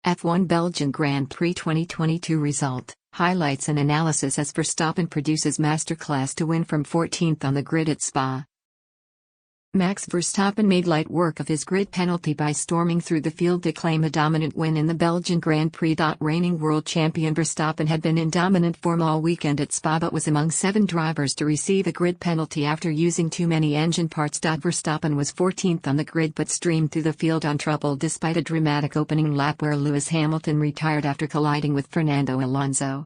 F1 Belgian Grand Prix 2022 result, highlights and analysis as Verstappen produces masterclass to win from 14th on the grid at Spa. Max Verstappen made light work of his grid penalty by storming through the field to claim a dominant win in the Belgian Grand Prix. Reigning world champion Verstappen had been in dominant form all weekend at Spa but was among 7 drivers to receive a grid penalty after using too many engine parts. Verstappen was 14th on the grid but streamed through the field untroubled despite a dramatic opening lap where Lewis Hamilton retired after colliding with Fernando Alonso.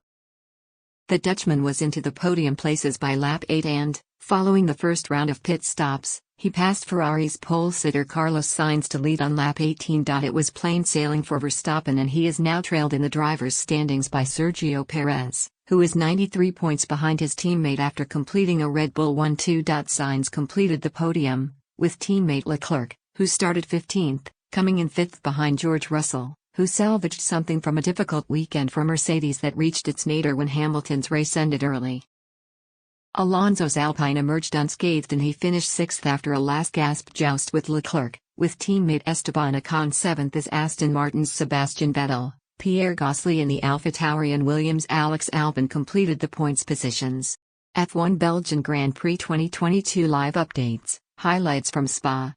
The Dutchman was into the podium places by lap 8 and, following the first round of pit stops, he passed Ferrari's pole-sitter Carlos Sainz to lead on lap 18. It was plain sailing for Verstappen and he is now trailed in the drivers' standings by Sergio Perez, who is 93 points behind his teammate after completing a Red Bull 1-2. Sainz completed the podium, with teammate Leclerc, who started 15th, coming in 5th behind George Russell, who salvaged something from a difficult weekend for Mercedes that reached its nadir when Hamilton's race ended early. Alonso's Alpine emerged unscathed and he finished 6th after a last-gasp joust with Leclerc, with teammate Esteban Ocon 7th as Aston Martin's Sebastian Vettel, Pierre Gasly in the AlphaTauri and Williams' Alex Albon completed the points positions. F1 Belgian Grand Prix 2022 live updates, highlights from Spa.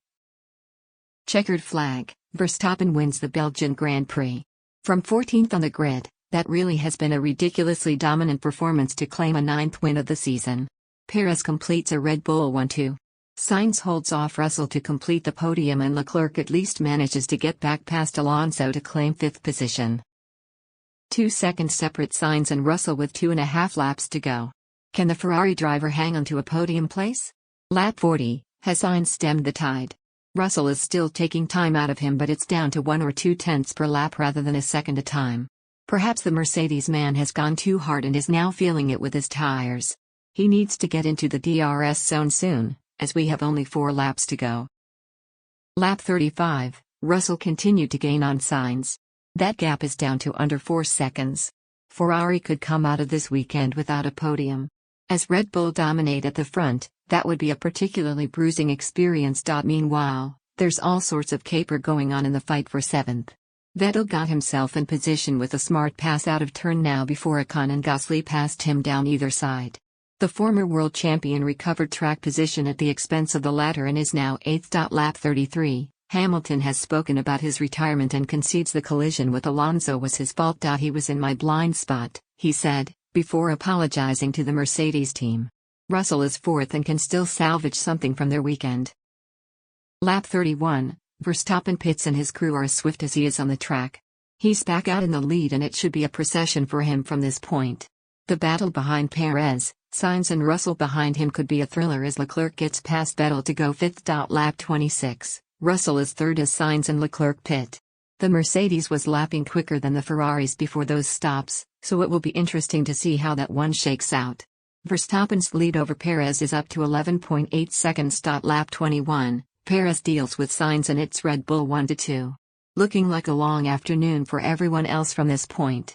Checkered flag, Verstappen wins the Belgian Grand Prix. From 14th on the grid, that really has been a ridiculously dominant performance to claim a 9th win of the season. Perez completes a Red Bull 1-2. Sainz holds off Russell to complete the podium and Leclerc at least manages to get back past Alonso to claim 5th position. 2 seconds separate Sainz and Russell with 2.5 laps to go. Can the Ferrari driver hang on to a podium place? Lap 40, has Sainz stemmed the tide? Russell is still taking time out of him but it's down to 1 or 2 tenths per lap rather than a second a time. Perhaps the Mercedes man has gone too hard and is now feeling it with his tires. He needs to get into the DRS zone soon, as we have only 4 laps to go. Lap 35, Russell continued to gain on Sainz. That gap is down to under 4 seconds. Ferrari could come out of this weekend without a podium. As Red Bull dominate at the front, that would be a particularly bruising experience. Meanwhile, there's all sorts of caper going on in the fight for 7th. Vettel got himself in position with a smart pass out of turn now before Ocon and Gasly passed him down either side. The former world champion recovered track position at the expense of the latter and is now 8th. Lap 33, Hamilton has spoken about his retirement and concedes the collision with Alonso was his fault. He was in my blind spot, he said, before apologizing to the Mercedes team. Russell is 4th and can still salvage something from their weekend. Lap 31, Verstappen pits and his crew are as swift as he is on the track. He's back out in the lead and it should be a procession for him from this point. The battle behind Perez, Sainz and Russell behind him could be a thriller as Leclerc gets past Vettel to go 5th. Lap 26, Russell is 3rd as Sainz and Leclerc pit. The Mercedes was lapping quicker than the Ferraris before those stops, so it will be interesting to see how that one shakes out. Verstappen's lead over Perez is up to 11.8 seconds. Lap 21, Perez deals with Sainz and it's Red Bull 1-2. Looking like a long afternoon for everyone else from this point.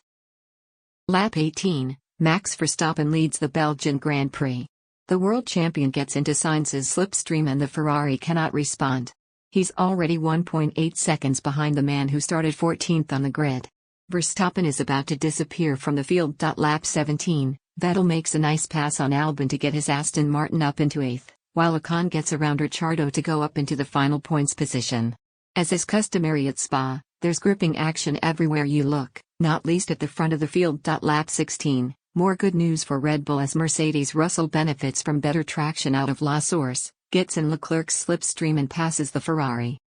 Lap 18, Max Verstappen leads the Belgian Grand Prix. The world champion gets into Sainz's slipstream and the Ferrari cannot respond. He's already 1.8 seconds behind the man who started 14th on the grid. Verstappen is about to disappear from the field. Lap 17, Vettel makes a nice pass on Albon to get his Aston Martin up into 8th. While Ocon gets around Ricciardo to go up into the final points position. As is customary at Spa, there's gripping action everywhere you look, not least at the front of the field. Lap 16, more good news for Red Bull as Mercedes Russell benefits from better traction out of La Source, gets in Leclerc's slipstream and passes the Ferrari.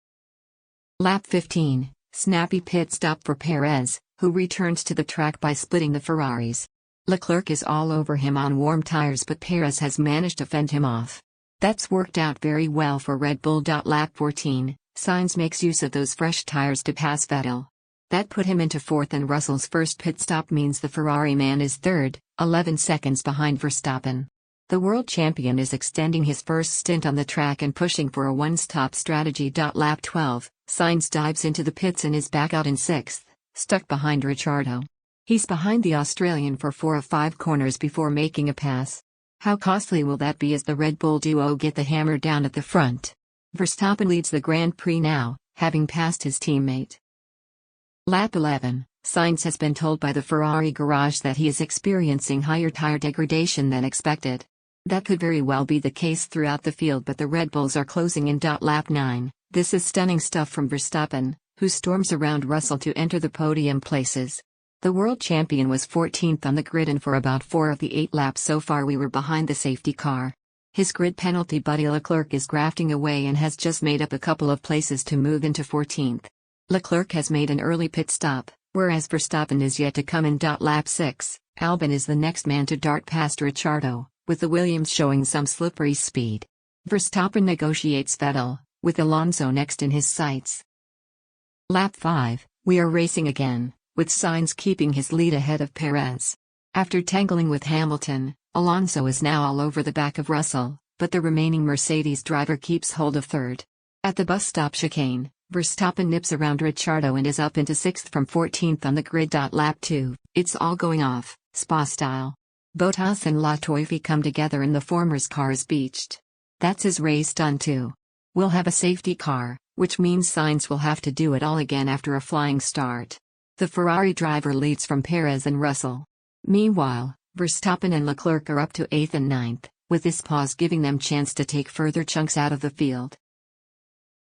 Lap 15, snappy pit stop for Perez, who returns to the track by splitting the Ferraris. Leclerc is all over him on warm tires but Perez has managed to fend him off. That's worked out very well for Red Bull. Lap 14, Sainz makes use of those fresh tires to pass Vettel. That put him into 4th and Russell's first pit stop means the Ferrari man is 3rd, 11 seconds behind Verstappen. The world champion is extending his first stint on the track and pushing for a one-stop strategy. Lap 12, Sainz dives into the pits and is back out in 6th, stuck behind Ricciardo. He's behind the Australian for 4 of 5 corners before making a pass. How costly will that be as the Red Bull duo get the hammer down at the front? Verstappen leads the Grand Prix now, having passed his teammate. Lap 11, Sainz has been told by the Ferrari garage that he is experiencing higher tire degradation than expected. That could very well be the case throughout the field, but the Red Bulls are closing in. Lap 9, this is stunning stuff from Verstappen, who storms around Russell to enter the podium places. The world champion was 14th on the grid, and for about 4 of the 8 laps so far we were behind the safety car. His grid penalty buddy Leclerc is grafting away and has just made up a couple of places to move into 14th. Leclerc has made an early pit stop, whereas Verstappen is yet to come in. Lap 6, Albon is the next man to dart past Ricciardo, with the Williams showing some slippery speed. Verstappen negotiates Vettel, with Alonso next in his sights. Lap 5, we are racing again, with Sainz keeping his lead ahead of Perez. After tangling with Hamilton, Alonso is now all over the back of Russell, but the remaining Mercedes driver keeps hold of third. At the bus stop chicane, Verstappen nips around Ricciardo and is up into 6th from 14th on the grid. Lap 2, it's all going off, Spa style. Bottas and Latifi come together and the former's car is beached. That's his race done too. We'll have a safety car, which means Sainz will have to do it all again after a flying start. The Ferrari driver leads from Perez and Russell. Meanwhile, Verstappen and Leclerc are up to 8th and 9th, with this pause giving them chance to take further chunks out of the field.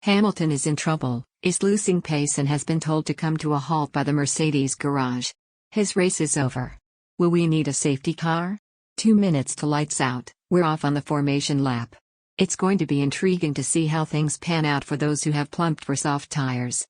Hamilton is in trouble, is losing pace and has been told to come to a halt by the Mercedes garage. His race is over. Will we need a safety car? 2 minutes to lights out, we're off on the formation lap. It's going to be intriguing to see how things pan out for those who have plumped for soft tires.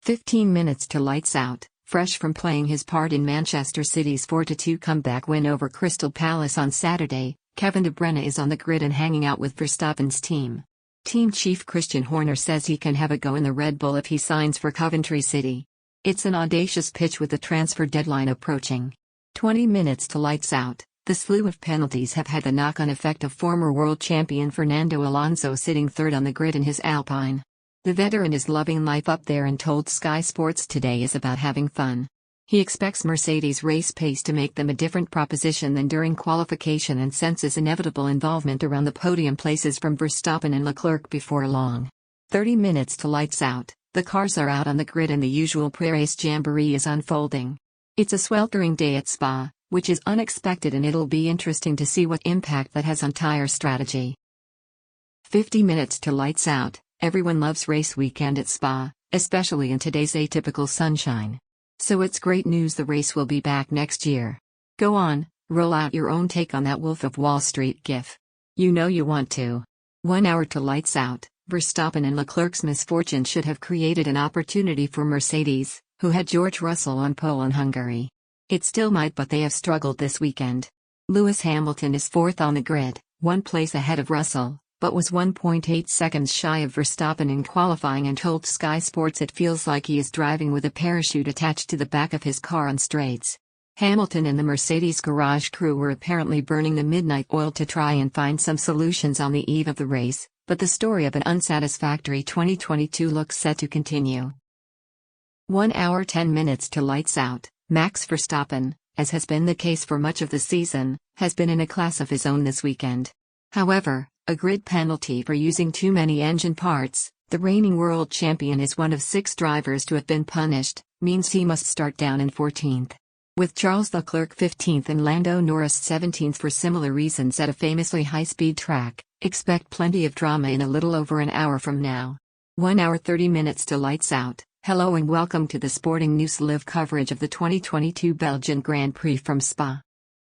15 minutes to lights out, fresh from playing his part in Manchester City's 4-2 comeback win over Crystal Palace on Saturday, Kevin De Bruyne is on the grid and hanging out with Verstappen's team. Team chief Christian Horner says he can have a go in the Red Bull if he signs for Coventry City. It's an audacious pitch with the transfer deadline approaching. 20 minutes to lights out, the slew of penalties have had the knock-on effect of former world champion Fernando Alonso sitting third on the grid in his Alpine. The veteran is loving life up there and told Sky Sports Today is about having fun. He expects Mercedes' race pace to make them a different proposition than during qualification and senses inevitable involvement around the podium places from Verstappen and Leclerc before long. 30 minutes to lights out, the cars are out on the grid and the usual pre-race jamboree is unfolding. It's a sweltering day at Spa, which is unexpected, and it'll be interesting to see what impact that has on tire strategy. 50 minutes to lights out, everyone loves race weekend at Spa, especially in today's atypical sunshine. So it's great news the race will be back next year. Go on, roll out your own take on that Wolf of Wall Street gif. You know you want to. 1 hour to lights out, Verstappen and Leclerc's misfortune should have created an opportunity for Mercedes, who had George Russell on pole in Hungary. It still might, but they have struggled this weekend. Lewis Hamilton is 4th on the grid, 1 place ahead of Russell, but was 1.8 seconds shy of Verstappen in qualifying and told Sky Sports it feels like he is driving with a parachute attached to the back of his car on straights. Hamilton and the Mercedes garage crew were apparently burning the midnight oil to try and find some solutions on the eve of the race, but the story of an unsatisfactory 2022 looks set to continue. 1 hour 10 minutes to lights out, Max Verstappen, as has been the case for much of the season, has been in a class of his own this weekend. However, a grid penalty for using too many engine parts, the reigning world champion is one of 6 drivers to have been punished, means he must start down in 14th. With Charles Leclerc 15th and Lando Norris 17th for similar reasons at a famously high-speed track, expect plenty of drama in a little over an hour from now. 1 hour 30 minutes to lights out. Hello and welcome to the Sporting News live coverage of the 2022 Belgian Grand Prix from Spa.